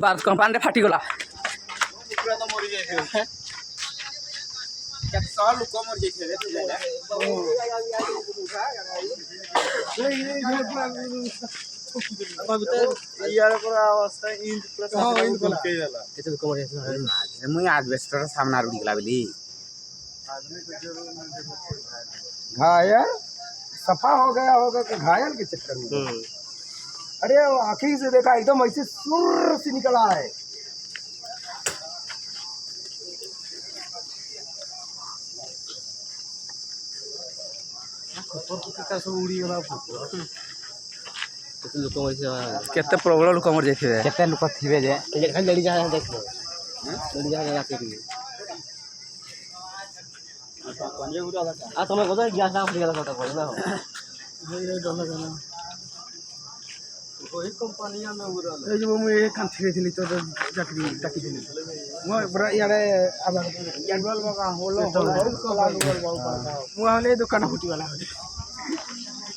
Bharat company फाटिगला मुई एडवेस्टर सामने उड़ी गला बोली घायल सफा हो गया होगा कि घायल के चक्कर में। अरे वो आखिरी से देखा एकदम ऐसे सुर से निकला है। केते प्रबल लोक मर जाइथिबे केते लोक थिबे जे खाली लड़ी जा देख लो लड़ी जा रात के आ तुम को ग्यास ना फट गला कटा पड़े ना वही कंपनिया में उड़ल ए जो मैं एक थिरे थिली तो चाकरी टाकी थिली मैं बड़ा यारे अब यार बोल बगा होलो होलो को लागल बाऊ मु हले दुकान फुटी वाला